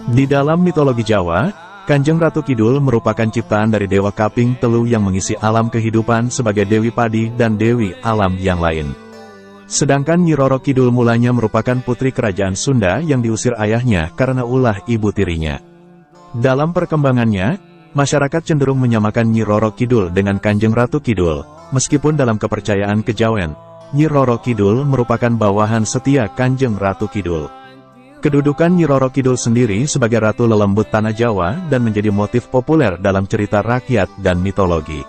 Di dalam mitologi Jawa, Kanjeng Ratu Kidul merupakan ciptaan dari Dewa Kaping Telu yang mengisi alam kehidupan sebagai Dewi Padi dan Dewi Alam yang lain. Sedangkan Nyi Roro Kidul mulanya merupakan putri kerajaan Sunda yang diusir ayahnya karena ulah ibu tirinya. Dalam perkembangannya, masyarakat cenderung menyamakan Nyi Roro Kidul dengan Kanjeng Ratu Kidul, meskipun dalam kepercayaan kejawen, Nyi Roro Kidul merupakan bawahan setia Kanjeng Ratu Kidul. Kedudukan Nyi Roro Kidul sendiri sebagai Ratu Lelembut Tanah Jawa dan menjadi motif populer dalam cerita rakyat dan mitologi.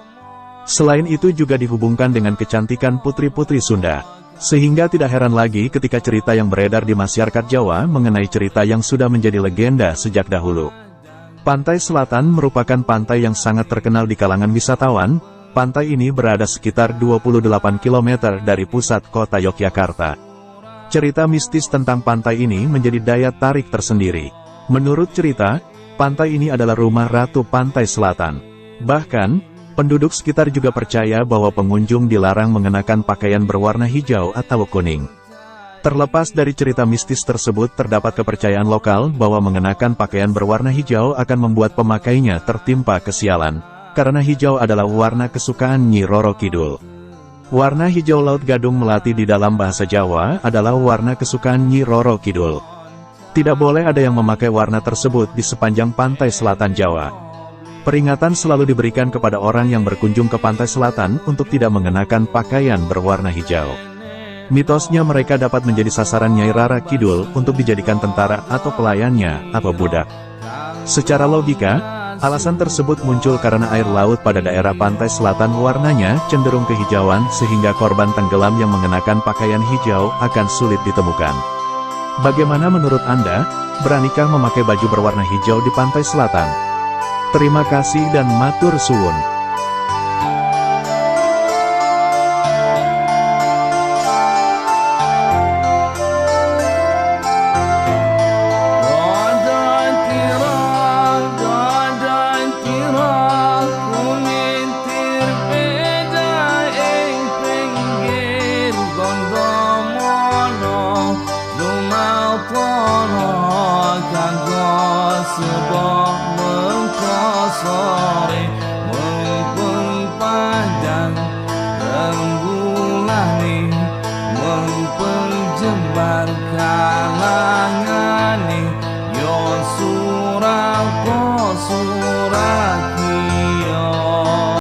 Selain itu juga dihubungkan dengan kecantikan putri-putri Sunda, sehingga tidak heran lagi ketika cerita yang beredar di masyarakat Jawa mengenai cerita yang sudah menjadi legenda sejak dahulu. Pantai Selatan merupakan pantai yang sangat terkenal di kalangan wisatawan. Pantai ini berada sekitar 28 km dari pusat kota Yogyakarta. Cerita mistis tentang pantai ini menjadi daya tarik tersendiri. Menurut cerita, pantai ini adalah rumah Ratu Pantai Selatan. Bahkan, penduduk sekitar juga percaya bahwa pengunjung dilarang mengenakan pakaian berwarna hijau atau kuning. Terlepas dari cerita mistis tersebut, terdapat kepercayaan lokal bahwa mengenakan pakaian berwarna hijau akan membuat pemakainya tertimpa kesialan, karena hijau adalah warna kesukaan Nyi Roro Kidul. Warna hijau laut gadung melati di dalam bahasa Jawa adalah warna kesukaan Nyi Roro Kidul. Tidak boleh ada yang memakai warna tersebut di sepanjang pantai selatan Jawa. Peringatan selalu diberikan kepada orang yang berkunjung ke pantai selatan untuk tidak mengenakan pakaian berwarna hijau. Mitosnya mereka dapat menjadi sasaran Nyai Rara Kidul untuk dijadikan tentara atau pelayannya atau budak. Secara logika, alasan tersebut muncul karena air laut pada daerah pantai selatan warnanya cenderung kehijauan sehingga korban tenggelam yang mengenakan pakaian hijau akan sulit ditemukan. Bagaimana menurut Anda? Beranikah memakai baju berwarna hijau di pantai selatan? Terima kasih dan matur suwun. Sebuah